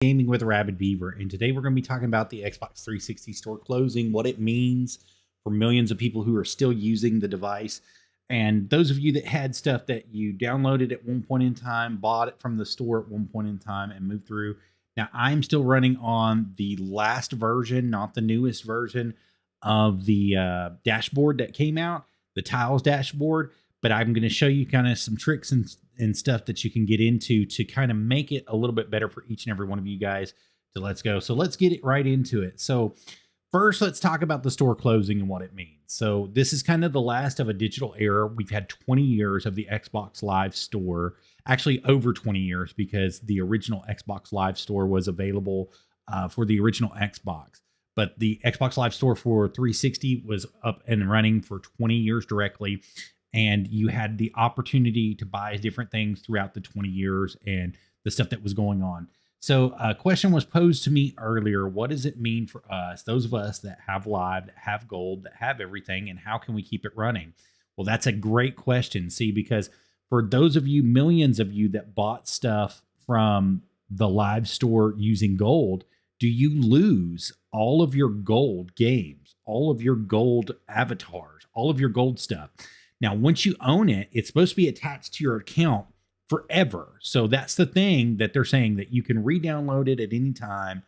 Gaming with Arabbidb3aver, and today we're going to be talking about the Xbox 360 store closing, what it means for millions of people who are still using the device, and those of you that had stuff that you downloaded at one point in time, bought it from the store at one point in time, and moved through. Now, I'm still running on the last version, not the newest version of the dashboard that came out, the Tiles dashboard, but I'm going to show you kind of some tricks and stuff that you can get into to kind of make it a little bit better for each and every one of you guys. So let's go. So let's get it right into it. So first, let's talk about the store closing and what it means. So this is kind of the last of a digital era. We've had 20 years of the Xbox Live Store, actually over 20 years, because the original Xbox Live Store was available for the original Xbox. But the Xbox Live Store for 360 was up and running for 20 years directly. And you had the opportunity to buy different things throughout the 20 years and the stuff that was going on. So a question was posed to me earlier. What does it mean for us, those of us that have Live, that have Gold, that have everything, and how can we keep it running? Well, that's a great question. See, because for those of you, millions of you that bought stuff from the Live Store using Gold, do you lose all of your Gold games, all of your Gold avatars, all of your Gold stuff? Now, once you own it, it's supposed to be attached to your account forever. So that's the thing that they're saying, that you can re-download it at any time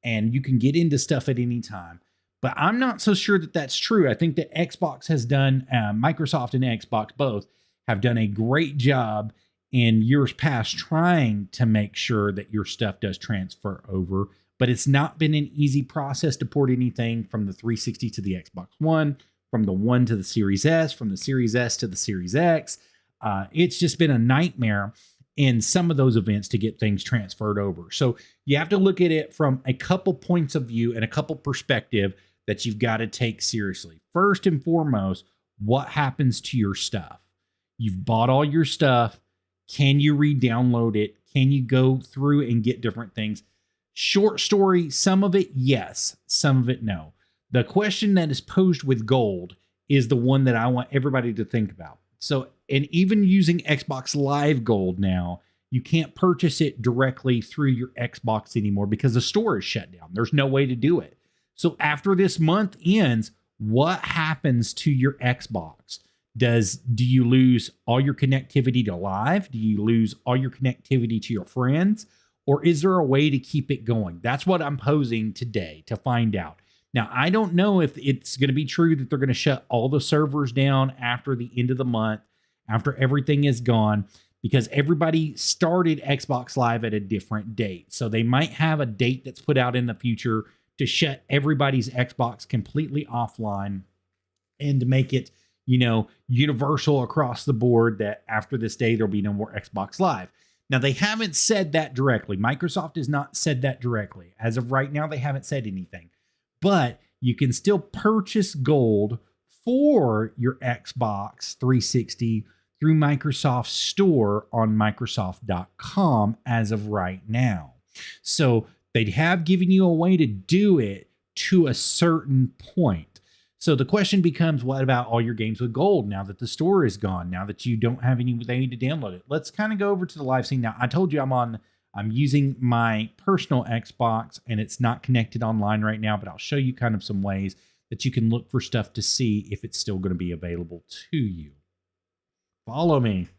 and you can get into stuff at any time. But I'm not so sure that that's true. I think that Xbox has done, Microsoft and Xbox both have done a great job in years past trying to make sure that your stuff does transfer over. But it's not been an easy process to port anything from the 360 to the Xbox One, from the One to the Series S, from the Series S to the Series X. It's just been a nightmare in some of those events to get things transferred over. So you have to look at it from a couple points of view and a couple perspective that you've got to take seriously. First and foremost, what happens to your stuff? You've bought all your stuff. Can you re-download it? Can you go through and get different things? Short story, some of it, yes. Some of it, no. The question that is posed with Gold is the one that I want everybody to think about. So, and even using Xbox Live Gold now, you can't purchase it directly through your Xbox anymore because the store is shut down. There's no way to do it. So after this month ends, what happens to your Xbox? Do you lose all your connectivity to Live? Do you lose all your connectivity to your friends? Or is there a way to keep it going? That's what I'm posing today to find out. Now, I don't know if it's going to be true that they're going to shut all the servers down after the end of the month, after everything is gone, because everybody started Xbox Live at a different date. So they might have a date that's put out in the future to shut everybody's Xbox completely offline and to make it, universal across the board that after this day, there'll be no more Xbox Live. Now, they haven't said that directly. Microsoft has not said that directly. As of right now, they haven't said anything. But you can still purchase Gold for your Xbox 360 through Microsoft Store on Microsoft.com as of right now. So they have given you a way to do it to a certain point. So the question becomes, what about all your games with Gold now that the store is gone, now that you don't have any way to download it? Let's kind of go over to the live scene. Now, I told you I'm using my personal Xbox and it's not connected online right now, but I'll show you kind of some ways that you can look for stuff to see if it's still going to be available to you. Follow me.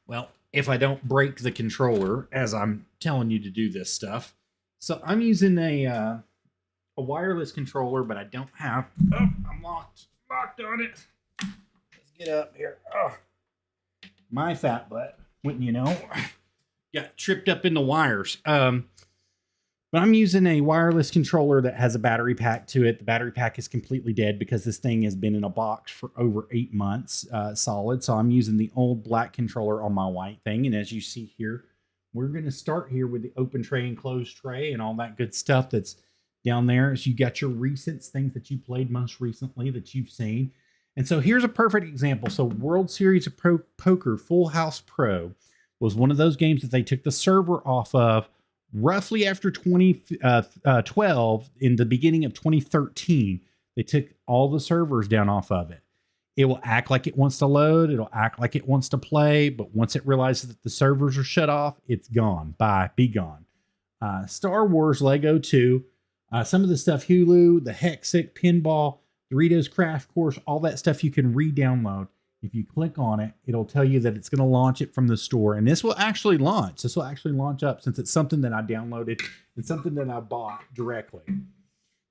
Well, if I don't break the controller as I'm telling you to do this stuff. So I'm using a wireless controller, but I don't have, I'm locked on it. Let's get up here. Oh, my fat butt, wouldn't you know? Got tripped up in the wires. But I'm using a wireless controller that has a battery pack to it. The battery pack is completely dead because this thing has been in a box for over 8 months solid. So I'm using the old black controller on my white thing. And as you see here, we're going to start here with the open tray and closed tray and all that good stuff that's down there. So you got your recents, things that you played most recently that you've seen. And so here's a perfect example. So World Series of Poker Full House Pro was one of those games that they took the server off of roughly after 2012, in the beginning of 2013. They took all the servers down off of it. It will act like it wants to load. It'll act like it wants to play. But once it realizes that the servers are shut off, it's gone. Bye. Be gone. Star Wars Lego 2. Some of the stuff, Hulu, the Hexic, Pinball, Doritos Crash Course, all that stuff you can re-download. If you click on it, it'll tell you that it's going to launch it from the store. And this will actually launch. This will actually launch up since it's something that I downloaded and something that I bought directly.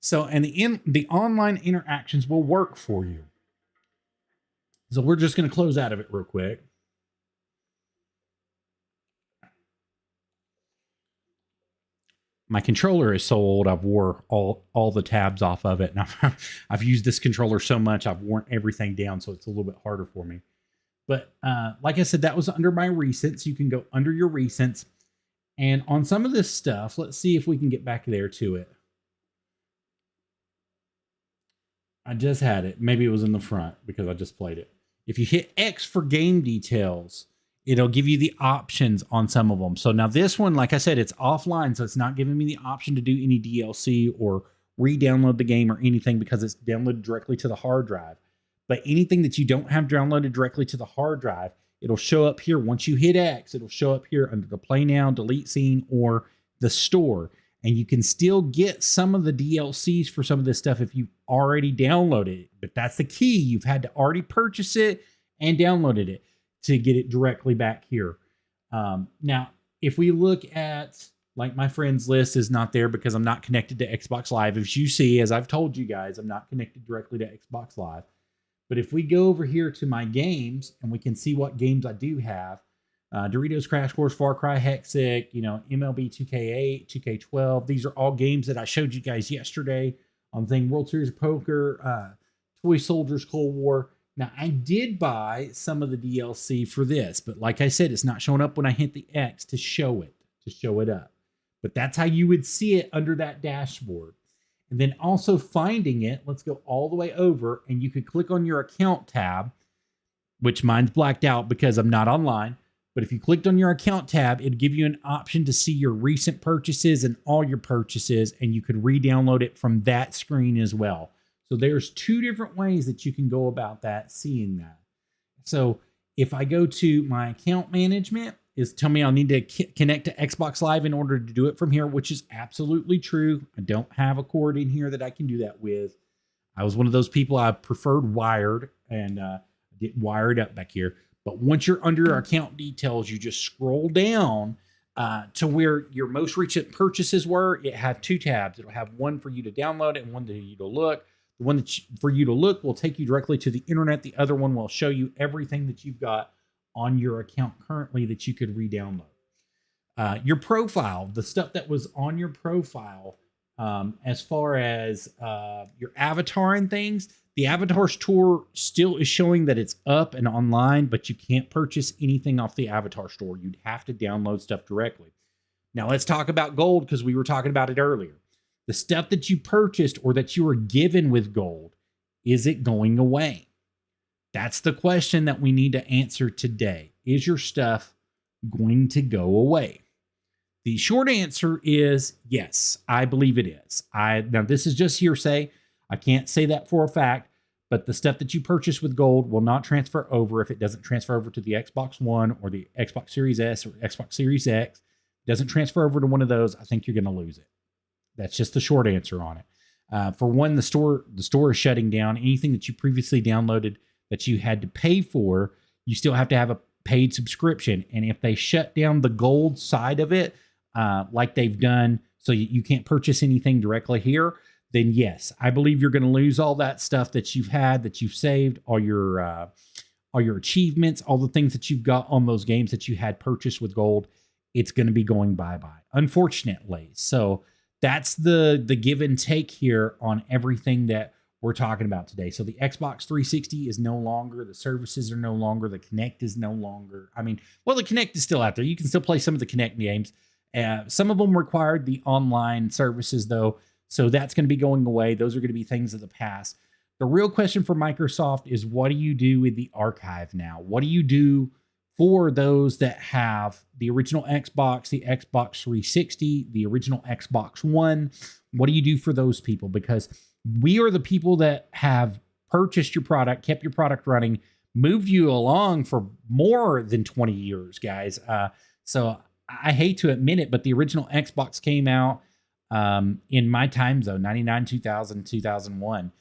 So, and the online interactions will work for you. So we're just going to close out of it real quick. My controller is so old, I've wore all the tabs off of it. And I've used this controller so much, I've worn everything down, so it's a little bit harder for me. But like I said, that was under my recents. You can go under your recents. And on some of this stuff, let's see if we can get back there to it. I just had it. Maybe it was in the front because I just played it. If you hit X for game details, it'll give you the options on some of them. So now this one, like I said, it's offline, so it's not giving me the option to do any DLC or re-download the game or anything because it's downloaded directly to the hard drive. But anything that you don't have downloaded directly to the hard drive, it'll show up here. Once you hit X, it'll show up here under the Play Now, Delete Scene, or the store. And you can still get some of the DLCs for some of this stuff if you've already downloaded it. But that's the key. You've had to already purchase it and downloaded it to get it directly back here. Now, if we look at, like, my friends list is not there because I'm not connected to Xbox Live. As you see, as I've told you guys, I'm not connected directly to Xbox Live. But if we go over here to my games and we can see what games I do have, Doritos Crash Course, Far Cry, Hexic, you know, MLB 2K8, 2K12. These are all games that I showed you guys yesterday on World Series of Poker, Toy Soldiers Cold War. Now, I did buy some of the DLC for this, but like I said, it's not showing up when I hit the X to show it up. But that's how you would see it under that dashboard. And then also finding it, let's go all the way over, and you could click on your account tab, which mine's blacked out because I'm not online. But if you clicked on your account tab, it'd give you an option to see your recent purchases and all your purchases, and you could re-download it from that screen as well. So there's two different ways that you can go about that, seeing that. So if I go to my account management, is tell me I'll need to connect to Xbox Live in order to do it from here, which is absolutely true. I don't have a cord in here that I can do that with. I was one of those people, I preferred wired, and get wired up back here. But once you're under your account details, you just scroll down to where your most recent purchases were. It have two tabs. It'll have one for you to download and one for you to look. The one for you to look will take you directly to the internet. The other one will show you everything that you've got on your account currently that you could re-download. Your profile, the stuff that was on your profile, as far as your avatar and things, the avatar store still is showing that it's up and online, but you can't purchase anything off the avatar store. You'd have to download stuff directly. Now let's talk about gold, because we were talking about it earlier. The stuff that you purchased or that you were given with gold, is it going away? That's the question that we need to answer today. Is your stuff going to go away? The short answer is yes, I believe it is. Now this is just hearsay. I can't say that for a fact, but the stuff that you purchase with gold will not transfer over if it doesn't transfer over to the Xbox One or the Xbox Series S or Xbox Series X. It doesn't transfer over to one of those, I think you're going to lose it. That's just the short answer on it. For one, the store is shutting down. Anything that you previously downloaded that you had to pay for, you still have to have a paid subscription. And if they shut down the gold side of it, like they've done, so you can't purchase anything directly here, then yes, I believe you're going to lose all that stuff that you've had, that you've saved, all your achievements, all the things that you've got on those games that you had purchased with gold. It's going to be going bye-bye, unfortunately. So that's the give and take here on everything that we're talking about today. So the Xbox 360 is no longer, the services are no longer, the Kinect is no longer. I mean, well, the Kinect is still out there. You can still play some of the Kinect games. Some of them required the online services, though. So that's going to be going away. Those are going to be things of the past. The real question for Microsoft is, what do you do with the archive now? What do you do for those that have the original Xbox, the Xbox 360, the original Xbox One? What do you do for those people? Because we are the people that have purchased your product, kept your product running, moved you along for more than 20 years, guys. So I hate to admit it, but the original Xbox came out in my time zone, 99, 2000, 2001.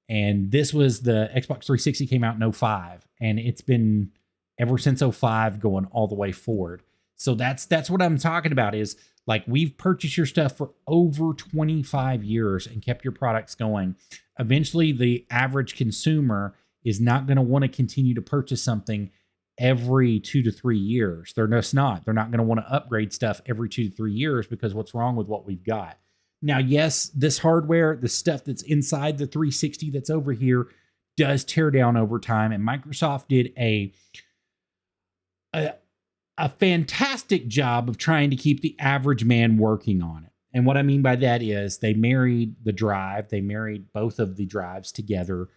And this was the Xbox 360 came out in 05. And it's been ever since 05 going all the way forward. So that's what I'm talking about is like we've purchased your stuff for over 25 years and kept your products going. Eventually, the average consumer is not going to want to continue to purchase something every 2 to 3 years. They're just not. They're not going to want to upgrade stuff every 2 to 3 years because what's wrong with what we've got? Now, yes, this hardware, the stuff that's inside the 360 that's over here does tear down over time. And Microsoft did a fantastic job of trying to keep the average man working on it. And what I mean by that is they married the drive. They married both of the drives together.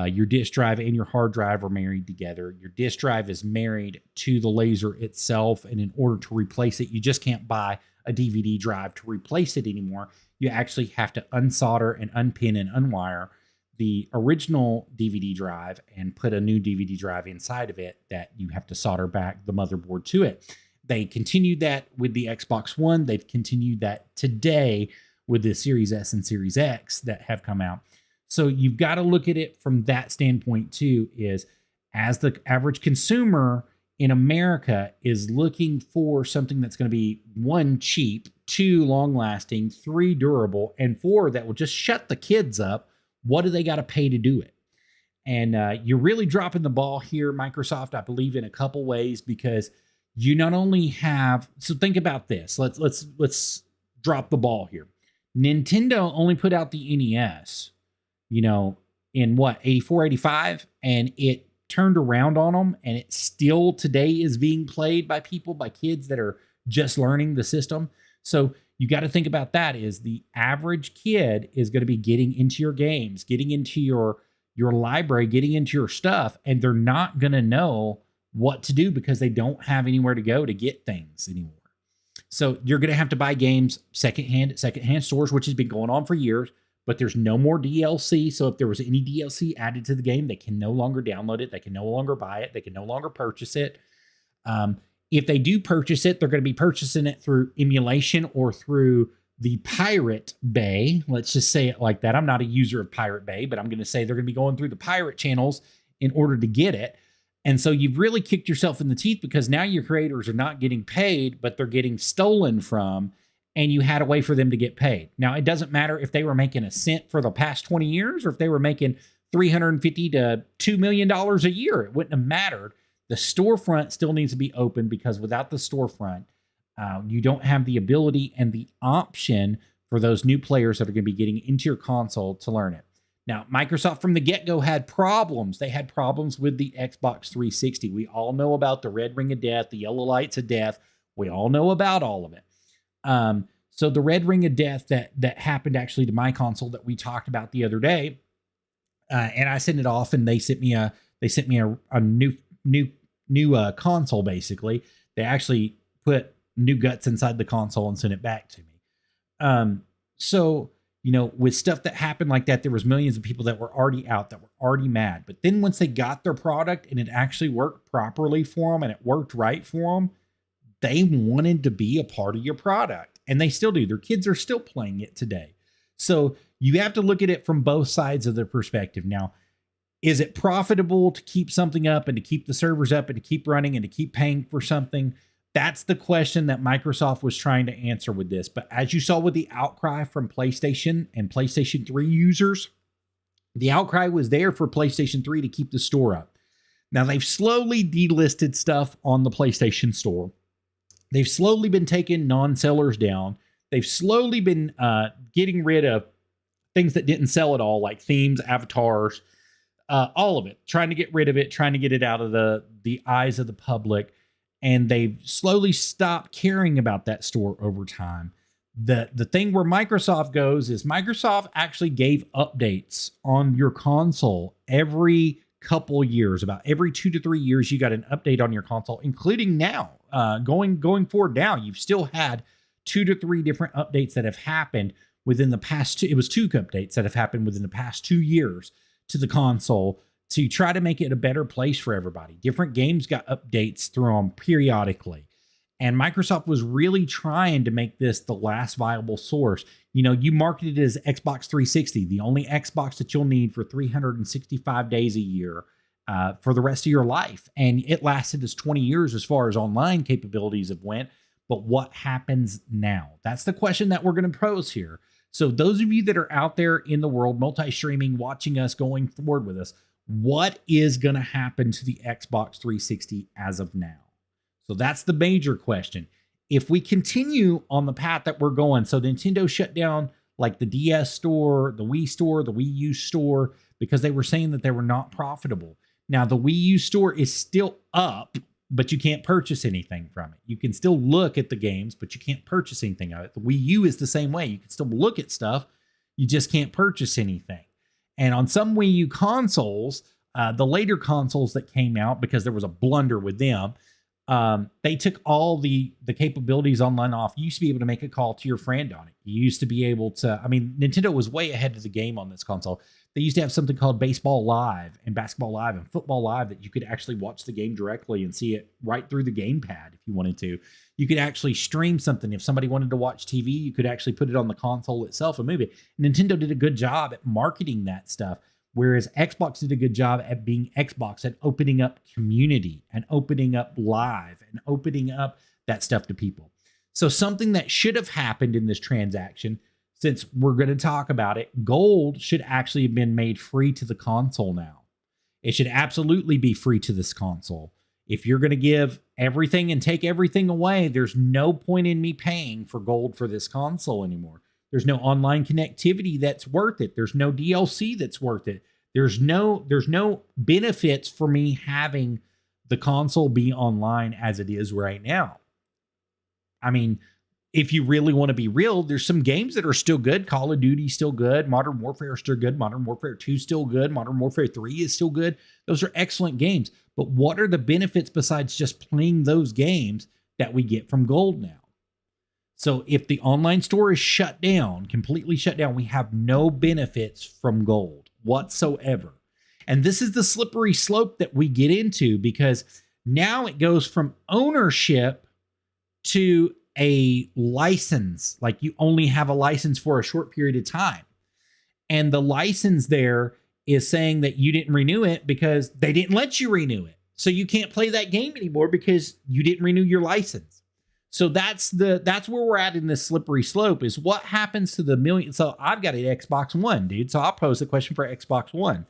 Your disk drive and your hard drive are married together. Your disk drive is married to the laser itself. And in order to replace it, you just can't buy a DVD drive to replace it anymore. You actually have to unsolder and unpin and unwire the original DVD drive and put a new DVD drive inside of it that you have to solder back the motherboard to it. They continued that with the Xbox One. They've continued that today with the Series S and Series X that have come out. So you've got to look at it from that standpoint too, is as the average consumer in America is looking for something that's going to be 1, cheap, 2, long-lasting, 3, durable, and 4, that will just shut the kids up. What do they got to pay to do it? And you're really dropping the ball here, Microsoft, I believe, in a couple ways, because you not only have, so think about this. Let's drop the ball here. Nintendo only put out the NES, in what, 84, 85, and it turned around on them, and it still today is being played by people, by kids that are just learning the system. So you got to think about that, is the average kid is going to be getting into your games, getting into your library, getting into your stuff, and they're not going to know what to do because they don't have anywhere to go to get things anymore. So you're going to have to buy games secondhand at secondhand stores, which has been going on for years, but there's no more DLC. So if there was any DLC added to the game, they can no longer download it. They can no longer buy it. They can no longer purchase it. If they do purchase it, they're going to be purchasing it through emulation or through the Pirate Bay. Let's just say it like that. I'm not a user of Pirate Bay, but I'm going to say they're going to be going through the pirate channels in order to get it. And so you've really kicked yourself in the teeth, because now your creators are not getting paid, but they're getting stolen from, and you had a way for them to get paid. Now, it doesn't matter if they were making a cent for the past 20 years or if they were making $350 to $2 million a year. It wouldn't have mattered. The storefront still needs to be open, because without the storefront, you don't have the ability and the option for those new players that are going to be getting into your console to learn it. Now, Microsoft from the get-go had problems. They had problems with the Xbox 360. We all know about the red ring of death, the yellow lights of death. We all know about all of it. So the red ring of death that happened actually to my console that we talked about the other day, and I sent it off, and they sent me a new console. Basically, they actually put new guts inside the console and sent it back to me. So with stuff that happened like that, there was millions of people that were already out, that were already mad. But then once they got their product and it actually worked properly for them and it worked right for them, they wanted to be a part of your product, and they still do. Their kids are still playing it today. So you have to look at it from both sides of the perspective. Now, is it profitable to keep something up and to keep the servers up and to keep running and to keep paying for something? That's the question that Microsoft was trying to answer with this. But as you saw with the outcry from PlayStation and PlayStation 3 users, the outcry was there for PlayStation 3 to keep the store up. Now, they've slowly delisted stuff on the PlayStation Store. They've slowly been taking non-sellers down. They've slowly been getting rid of things that didn't sell at all, like themes, avatars, all of it, trying to get rid of it, trying to get it out of the eyes of the public. And they've slowly stopped caring about that store over time. The thing where Microsoft goes is Microsoft actually gave updates on your console every couple years. About every 2 to 3 years, you got an update on your console, including now. Going forward now, you've still had 2 to 3 different updates that have happened within the past two. It was 2 updates that have happened within the past 2 years to the console to try to make it a better place for everybody. Different games got updates through them periodically. And Microsoft was really trying to make this the last viable source. You know, you marketed it as Xbox 360, the only Xbox that you'll need for 365 days a year for the rest of your life. And it lasted us 20 years as far as online capabilities have went. But what happens now? That's the question that we're going to pose here. So those of you that are out there in the world, multi-streaming, watching us, going forward with us, what is going to happen to the Xbox 360 as of now? So that's the major question. If we continue on the path that we're going, so Nintendo shut down like the DS store, the Wii U store, because they were saying that they were not profitable. Now the Wii U store is still up, but you can't purchase anything from it. You can still look at the games, but you can't purchase anything of it. The Wii U is the same way. You can still look at stuff. You just can't purchase anything. And on some Wii U consoles, the later consoles that came out, because there was a blunder with them, they took all the capabilities online off. You used to be able to make a call to your friend on it. You used to be able to, I mean, Nintendo was way ahead of the game on this console. They used to have something called Baseball Live and Basketball Live and Football Live that you could actually watch the game directly and see it right through the gamepad if you wanted to. You could actually stream something. If somebody wanted to watch TV, you could actually put it on the console itself and move it. Nintendo did a good job at marketing that stuff, whereas Xbox did a good job at being Xbox, at opening up community and opening up live and opening up that stuff to people. So something that should have happened in this transaction, since we're going to talk about it, gold should actually have been made free to the console now. It should absolutely be free to this console. If you're going to give everything and take everything away, there's no point in me paying for gold for this console anymore. There's no online connectivity that's worth it. There's no DLC that's worth it. There's no benefits for me having the console be online as it is right now. I mean, if you really want to be real, there's some games that are still good. Call of Duty is still good. Modern Warfare is still good. Modern Warfare 2 is still good. Modern Warfare 3 is still good. Those are excellent games. But what are the benefits besides just playing those games that we get from gold now? So if the online store is shut down, completely shut down, we have no benefits from gold whatsoever. And this is the slippery slope that we get into, because now it goes from ownership to a license. Like you only have a license for a short period of time. And the license there is saying that you didn't renew it because they didn't let you renew it. So you can't play that game anymore because you didn't renew your license. So that's where we're at in this slippery slope, is what happens to the million. So I've got an Xbox One, dude. So I'll pose the question for Xbox One.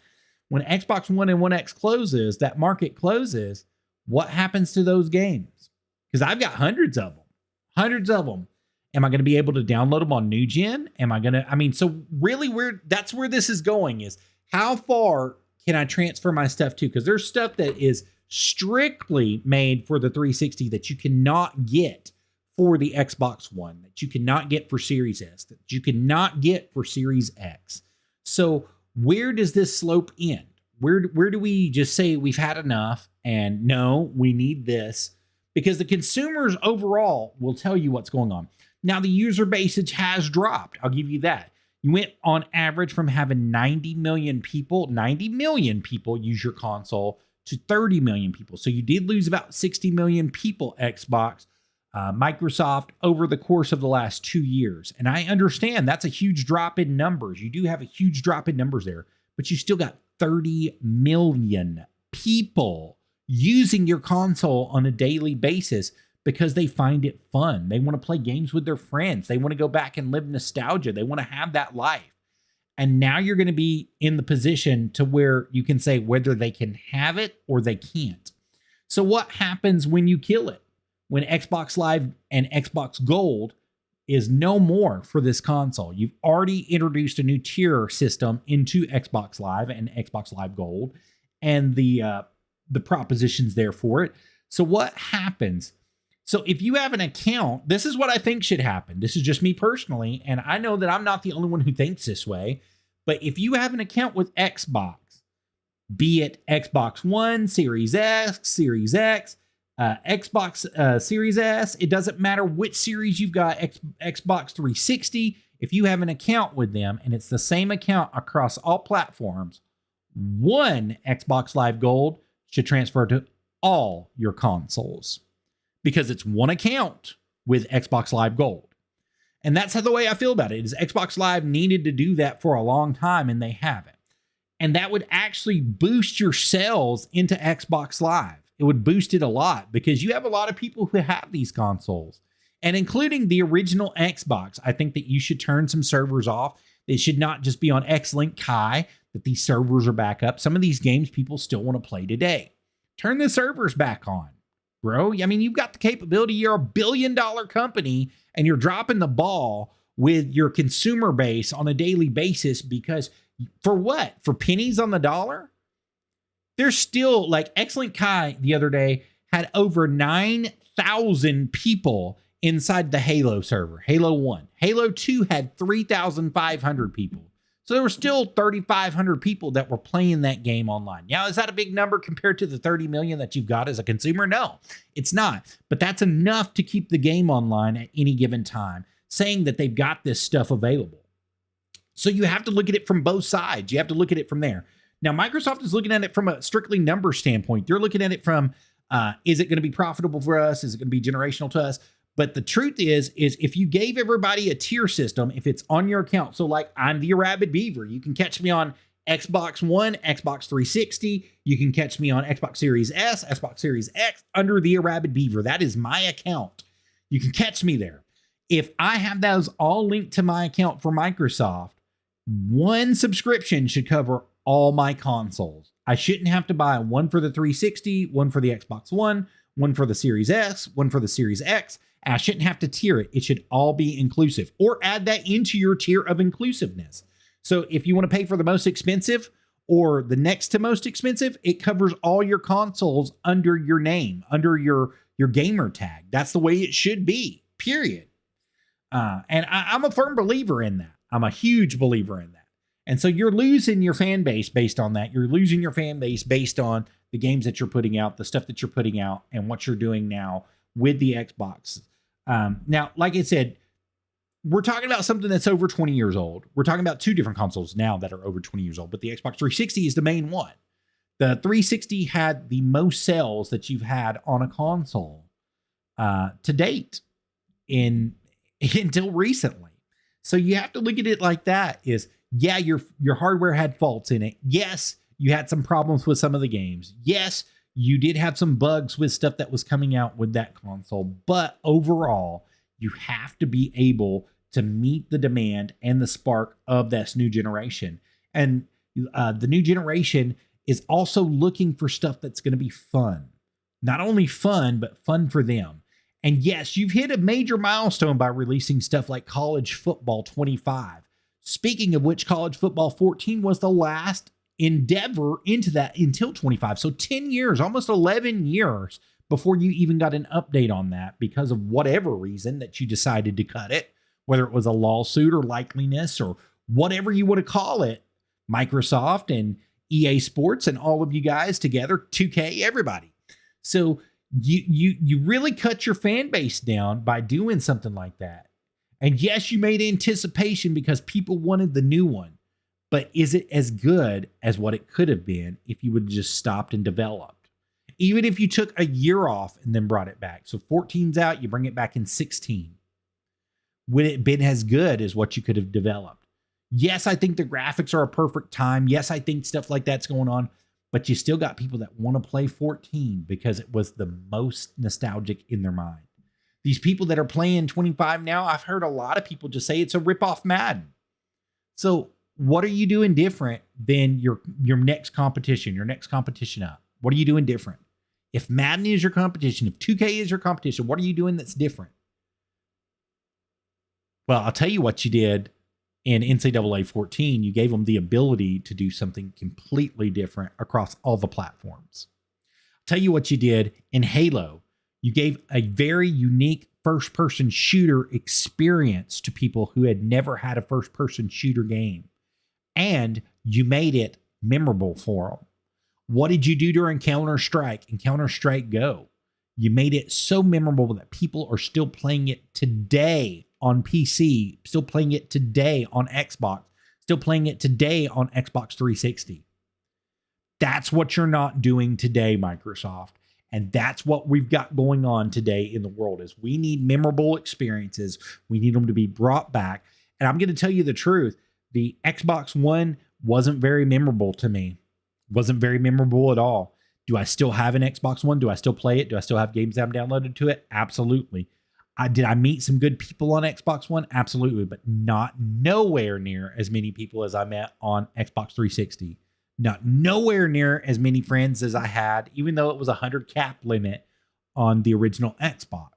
When Xbox One and One X closes, that market closes, what happens to those games? Because I've got hundreds of them. Am I going to be able to download them on new gen? So really that's where this is going, is how far can I transfer my stuff to? Because there's stuff that is strictly made for the 360 that you cannot get for the Xbox One, that you cannot get for Series S, that you cannot get for Series X. So where does this slope end? Where do we just say we've had enough and no, we need this? Because the consumers overall will tell you what's going on. Now, the user base has dropped. I'll give you that. You went on average from having 90 million people use your console to 30 million people. So you did lose about 60 million people, Xbox, Microsoft, over the course of the last 2 years. And I understand that's a huge drop in numbers. You do have a huge drop in numbers there, but you still got 30 million people using your console on a daily basis because they find it fun. They want to play games with their friends. They want to go back and live nostalgia. They want to have that life. And now you're going to be in the position to where you can say whether they can have it or they can't. So what happens when you kill it? When Xbox Live and Xbox Gold is no more for this console. You've already introduced a new tier system into Xbox Live and Xbox Live Gold and the propositions there for it. So what happens? So if you have an account, this is what I think should happen. This is just me personally, and I know that I'm not the only one who thinks this way, but if you have an account with Xbox, be it Xbox One, Series X, Series X, Xbox Series S, it doesn't matter which series you've got, Xbox 360, if you have an account with them and it's the same account across all platforms, one Xbox Live Gold should transfer to all your consoles because it's one account with Xbox Live Gold. And that's how the way I feel about it is Xbox Live needed to do that for a long time and they haven't. And that would actually boost your sales into Xbox Live. It would boost it a lot because you have a lot of people who have these consoles. And including the original Xbox, I think that you should turn some servers off. They should not just be on Xlink Kai, that these servers are back up. Some of these games people still want to play today. Turn the servers back on, bro. I mean, you've got the capability. You're a billion-dollar company and you're dropping the ball with your consumer base on a daily basis because for what? For pennies on the dollar? There's still like Xlink Kai the other day had over 9,000 people inside the Halo server, Halo 1. Halo 2 had 3,500 people. So there were still 3,500 people that were playing that game online. Now, is that a big number compared to the 30 million that you've got as a consumer? No, it's not. But that's enough to keep the game online at any given time, saying that they've got this stuff available. So you have to look at it from both sides. You have to look at it from there. Now, Microsoft is looking at it from a strictly number standpoint. They're looking at it from, is it going to be profitable for us? Is it going to be generational to us? But the truth is if you gave everybody a tier system, if it's on your account, so like I'm the Arabbidb3aver, you can catch me on Xbox One, Xbox 360. You can catch me on Xbox Series S, Xbox Series X under the Arabbidb3aver. That is my account. You can catch me there. If I have those all linked to my account for Microsoft, one subscription should cover all my consoles. I shouldn't have to buy one for the 360, one for the Xbox One, one for the Series S, one for the Series X. I shouldn't have to tier it. It should all be inclusive or add that into your tier of inclusiveness. So if you want to pay for the most expensive or the next to most expensive, it covers all your consoles under your name, under your gamer tag. That's the way it should be, period. And I'm a firm believer in that. I'm a huge believer in that. And so you're losing your fan base based on that. You're losing your fan base based on the games that you're putting out, the stuff that you're putting out, and what you're doing now with the Xbox. Now, like I said, we're talking about something that's over 20 years old. We're talking about two different consoles now that are over 20 years old, but the Xbox 360 is the main one. The 360 had the most sales that you've had on a console to date until recently. So you have to look at it like that is, yeah, your hardware had faults in it. Yes, you had some problems with some of the games. Yes, you did have some bugs with stuff that was coming out with that console. But overall, you have to be able to meet the demand and the spark of this new generation. And the new generation is also looking for stuff that's going to be fun. Not only fun, but fun for them. And yes, you've hit a major milestone by releasing stuff like College Football 25. Speaking of which, College Football 14 was the last endeavor into that until 25. So 10 years, almost 11 years before you even got an update on that because of whatever reason that you decided to cut it, whether it was a lawsuit or likeliness or whatever you want to call it. Microsoft and EA Sports and all of you guys together, 2K, everybody. So you really cut your fan base down by doing something like that. And yes, you made anticipation because people wanted the new one. But is it as good as what it could have been if you would have just stopped and developed? Even if you took a year off and then brought it back. So 14's out, you bring it back in 16. Would it have been as good as what you could have developed? Yes, I think the graphics are a perfect time. Yes, I think stuff like that's going on. But you still got people that want to play 14 because it was the most nostalgic in their mind. These people that are playing 25 now, I've heard a lot of people just say it's a ripoff Madden. So what are you doing different than your next competition up? What are you doing different? If Madden is your competition, if 2K is your competition, what are you doing that's different? Well, I'll tell you what you did in NCAA 14. You gave them the ability to do something completely different across all the platforms. I'll tell you what you did in Halo. You gave a very unique first-person shooter experience to people who had never had a first-person shooter game. And you made it memorable for them. What did you do during Counter-Strike and Counter-Strike Go? You made it so memorable that people are still playing it today on PC, still playing it today on Xbox, still playing it today on Xbox 360. That's what you're not doing today, Microsoft. And that's what we've got going on today in the world is we need memorable experiences. We need them to be brought back. And I'm going to tell you the truth. The Xbox One wasn't very memorable to me. Wasn't very memorable at all. Do I still have an Xbox One? Do I still play it? Do I still have games that I'm downloaded to it? Absolutely. Did I meet some good people on Xbox One? Absolutely, but nowhere near as many people as I met on Xbox 360. Nowhere near as many friends as I had, even though it was a 100 cap limit on the original Xbox.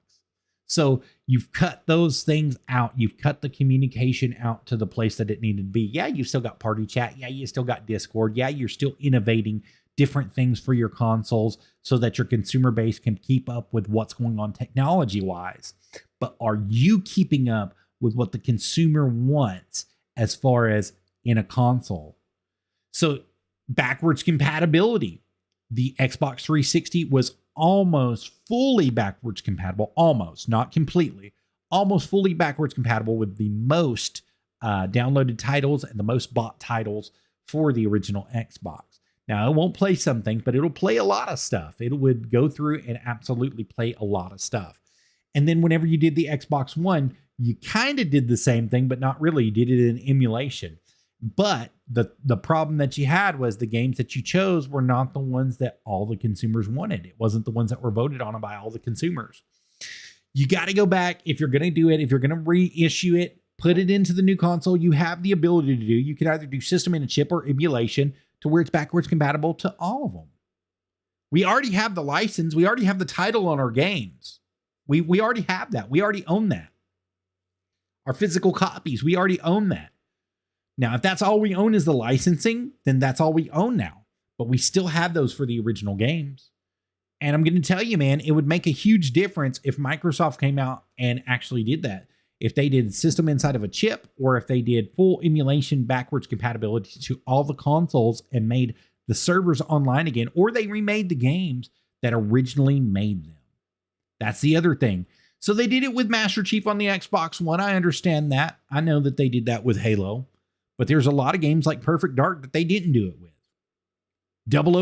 So you've cut those things out. You've cut the communication out to the place that it needed to be. Yeah, you've still got party chat. Yeah, you still got Discord. Yeah, you're still innovating different things for your consoles so that your consumer base can keep up with what's going on technology-wise. But are you keeping up with what the consumer wants as far as in a console? So backwards compatibility. The Xbox 360 was almost fully backwards compatible, almost, not completely, almost fully backwards compatible with the most downloaded titles and the most bought titles for the original Xbox. Now, it won't play some things, but it'll play a lot of stuff. It would go through and absolutely play a lot of stuff. And then whenever you did the Xbox One, you kind of did the same thing, but not really. You did it in emulation. But the problem that you had was the games that you chose were not the ones that all the consumers wanted. It wasn't the ones that were voted on by all the consumers. You got to go back if you're going to do it. If you're going to reissue it, put it into the new console. You have the ability to do. You can either do system in a chip or emulation to where it's backwards compatible to all of them. We already have the license. We already have the title on our games. We already have that. We already own that. Our physical copies, we already own that. Now, if that's all we own is the licensing, then that's all we own now. But we still have those for the original games. And I'm going to tell you, man, it would make a huge difference if Microsoft came out and actually did that. If they did system inside of a chip, or if they did full emulation backwards compatibility to all the consoles and made the servers online again, or they remade the games that originally made them. That's the other thing. So they did it with Master Chief on the Xbox One. I understand that. I know that they did that with Halo. But there's a lot of games like Perfect Dark that they didn't do it with.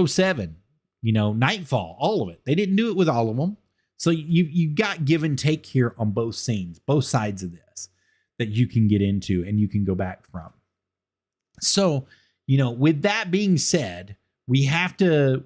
007, Nightfall, all of it. They didn't do it with all of them. So you got give and take here on both scenes, both sides of this that you can get into and you can go back from. So, with that being said, we have to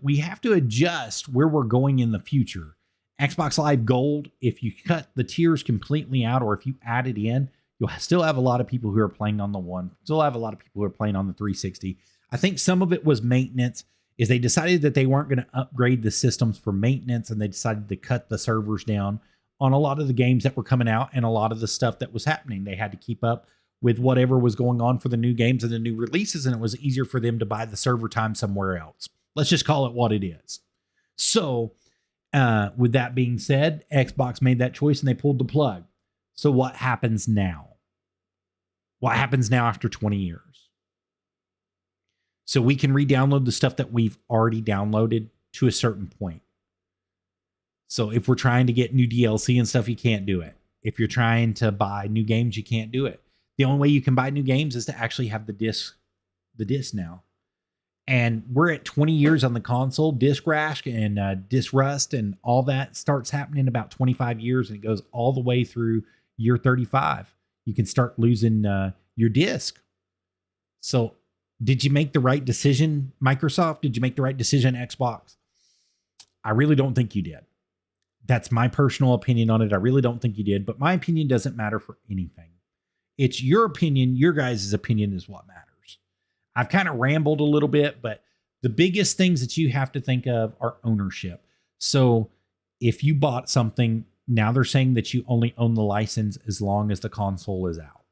adjust where we're going in the future. Xbox Live Gold, if you cut the tiers completely out or if you add it in, you'll still have a lot of people who are playing on the One. Still have a lot of people who are playing on the 360. I think some of it was maintenance, is they decided that they weren't going to upgrade the systems for maintenance, and they decided to cut the servers down on a lot of the games that were coming out and a lot of the stuff that was happening. They had to keep up with whatever was going on for the new games and the new releases, and it was easier for them to buy the server time somewhere else. Let's just call it what it is. So, with that being said, Xbox made that choice and they pulled the plug. So what happens now? What happens now after 20 years? So we can re-download the stuff that we've already downloaded to a certain point. So if we're trying to get new DLC and stuff, you can't do it. If you're trying to buy new games, you can't do it. The only way you can buy new games is to actually have the disc now. And we're at 20 years on the console. Disc rash and disc rust and all that starts happening about 25 years, and it goes all the way through year 35. You can start losing your disc. So did you make the right decision, Microsoft? Did you make the right decision, Xbox? I really don't think you did. That's my personal opinion on it. I really don't think you did, but my opinion doesn't matter for anything. It's your opinion. Your guys' opinion is what matters. I've kind of rambled a little bit, but the biggest things that you have to think of are ownership. So if you bought something, now they're saying that you only own the license as long as the console is out.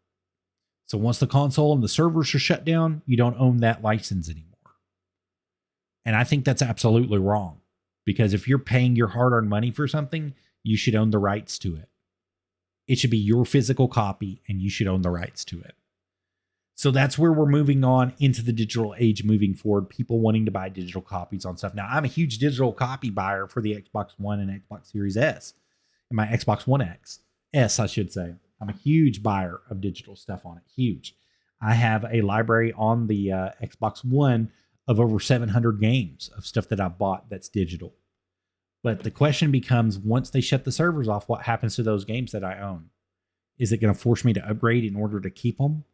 So once the console and the servers are shut down, you don't own that license anymore. And I think that's absolutely wrong, because if you're paying your hard-earned money for something, you should own the rights to it. It should be your physical copy and you should own the rights to it. So that's where we're moving on into the digital age moving forward, people wanting to buy digital copies on stuff. Now, I'm a huge digital copy buyer for the Xbox One and Xbox Series S and my Xbox One S, I should say. I'm a huge buyer of digital stuff on it. Huge. I have a library on the Xbox One of over 700 games of stuff that I bought that's digital. But the question becomes, once they shut the servers off, what happens to those games that I own? Is it going to force me to upgrade in order to keep them?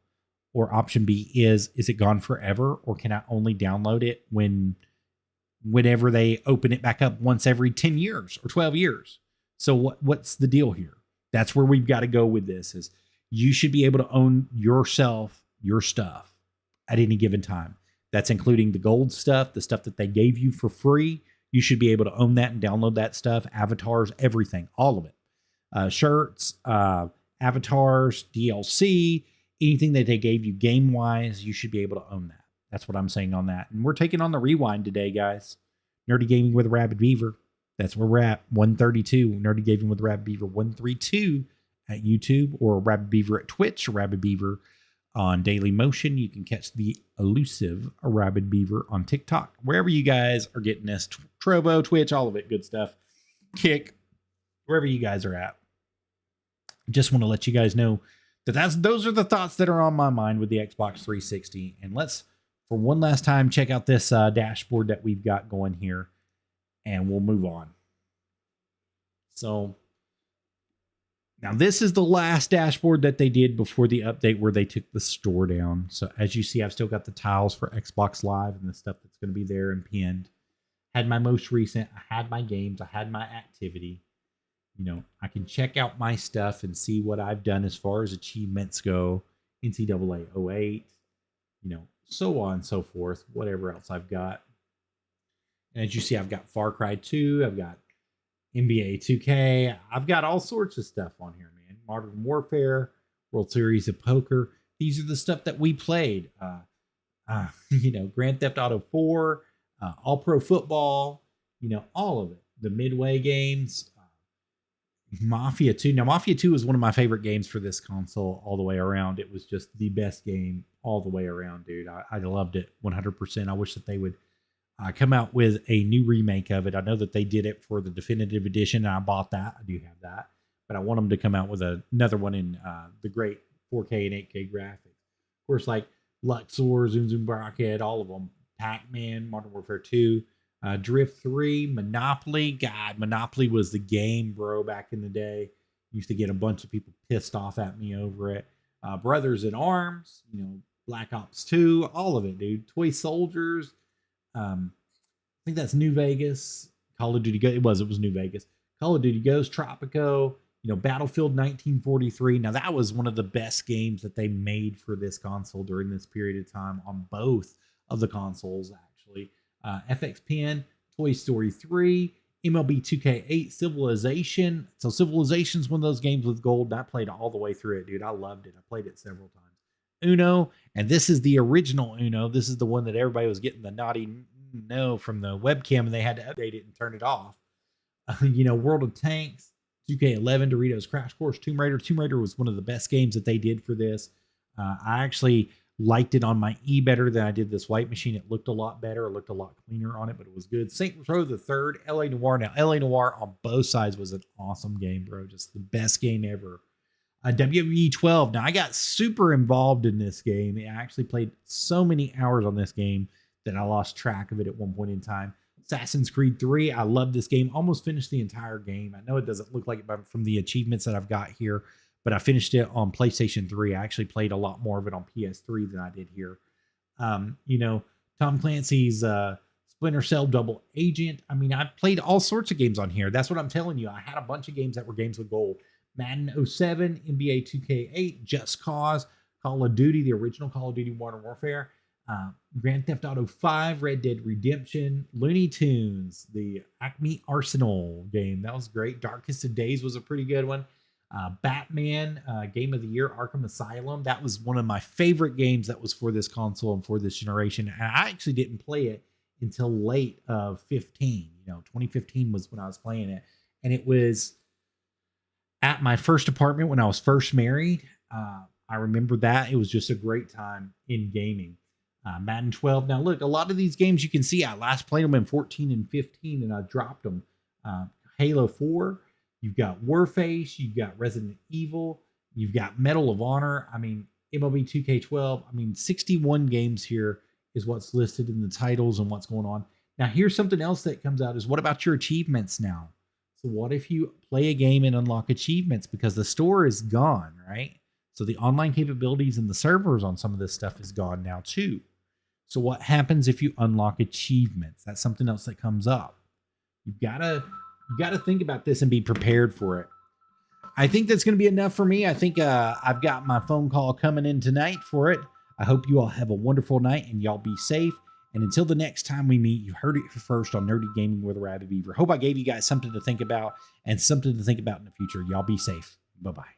Or option B is it gone forever? Or can I only download it whenever they open it back up once every 10 years or 12 years? So what's the deal here? That's where we've got to go with this, is you should be able to own your stuff at any given time. That's including the gold stuff, the stuff that they gave you for free. You should be able to own that and download that stuff, avatars, everything, all of it. Shirts, avatars, DLC, anything that they gave you game-wise, you should be able to own that. That's what I'm saying on that. And we're taking on the rewind today, guys. Nerdy Gaming with Arabbidb3aver. That's where we're at, 132. Nerdy Gaming with Arabbidb3aver 132 at YouTube, or Arabbidb3aver at Twitch, or Arabbidb3aver on Daily Motion. You can catch the elusive Arabbidb3aver on TikTok, wherever you guys are getting this. Trovo, Twitch, all of it, good stuff. Kick, wherever you guys are at. Just want to let you guys know that those are the thoughts that are on my mind with the Xbox 360. And let's, for one last time, check out this dashboard that we've got going here, and we'll move on. So now this is the last dashboard that they did before the update where they took the store down. So as you see, I've still got the tiles for Xbox Live and the stuff that's going to be there and pinned. Had my most recent, I had my games, I had my activity. You know, I can check out my stuff and see what I've done as far as achievements go. NCAA 08, you know, so on and so forth, whatever else I've got. And as you see, I've got Far Cry 2, I've got NBA 2K, I've got all sorts of stuff on here, man. Modern Warfare, World Series of Poker. These are the stuff that we played. You know, Grand Theft Auto 4, All Pro Football, you know, all of it. The Midway games, Mafia 2. Now, Mafia 2 is one of my favorite games for this console all the way around. It was just the best game all the way around, dude. I loved it 100%. I wish that they would come out with a new remake of it. I know that they did it for the definitive edition, and I bought that. I do have that. But I want them to come out with another one in the great 4K and 8K graphics. Of course, like Luxor, Zoom Zoom Bracket, all of them. Pac-Man, Modern Warfare 2, Drift 3, Monopoly. God, Monopoly was the game, bro, back in the day. Used to get a bunch of people pissed off at me over it. Brothers in Arms, you know, Black Ops 2, all of it, dude. Toy Soldiers. I think that's New Vegas. Call of Duty Ghost. It was New Vegas. Call of Duty Ghost, Tropico, you know, Battlefield 1943. Now, that was one of the best games that they made for this console during this period of time on both of the consoles, actually. FX Pen, Toy Story 3, MLB 2K8, Civilization. So Civilization's one of those games with gold, and I played all the way through it, dude. I loved it. I played it several times. Uno, and this is the original Uno. This is the one that everybody was getting the naughty no from the webcam, and they had to update it and turn it off. You know, World of Tanks, 2K11, Doritos Crash Course, Tomb Raider. Tomb Raider was one of the best games that they did for this. I actually liked it on my E better than I did this white machine. It looked a lot better. It looked a lot cleaner on it, but it was good. Saints Row the Third, LA Noire. Now, LA Noire on both sides was an awesome game, bro. Just the best game ever. WWE 12. Now, I got super involved in this game. I actually played so many hours on this game that I lost track of it at one point in time. Assassin's Creed 3. I love this game. Almost finished the entire game. I know it doesn't look like it from the achievements that I've got here, but I finished it on PlayStation 3. I actually played a lot more of it on PS3 than I did here. You know, Tom Clancy's Splinter Cell Double Agent. I mean, I played all sorts of games on here. That's what I'm telling you. I had a bunch of games that were games with gold. Madden 07, NBA 2K8, Just Cause, Call of Duty, the original Call of Duty Modern Warfare, Grand Theft Auto 5, Red Dead Redemption, Looney Tunes, the Acme Arsenal game. That was great. Darkest of Days was a pretty good one. Batman, Game of the Year, Arkham Asylum. That was one of my favorite games that was for this console and for this generation. And I actually didn't play it until late of 15. You know, 2015 was when I was playing it. And it was at my first apartment when I was first married. I remember that. It was just a great time in gaming. Madden 12. Now, look, a lot of these games you can see I last played them in 14 and 15, and I dropped them. Halo 4. You've got Warface. You've got Resident Evil. You've got Medal of Honor. I mean, MLB 2K12. I mean, 61 games here is what's listed in the titles and what's going on. Now, here's something else that comes out is what about your achievements now? So what if you play a game and unlock achievements because the store is gone, right? So the online capabilities and the servers on some of this stuff is gone now too. So what happens if you unlock achievements? That's something else that comes up. You've got to think about this and be prepared for it. I think that's going to be enough for me. I think I've got my phone call coming in tonight for it. I hope you all have a wonderful night and y'all be safe. And until the next time we meet, you heard it first on Nerdy Gaming with Arabbidb3aver. Hope I gave you guys something to think about and something to think about in the future. Y'all be safe. Bye-bye.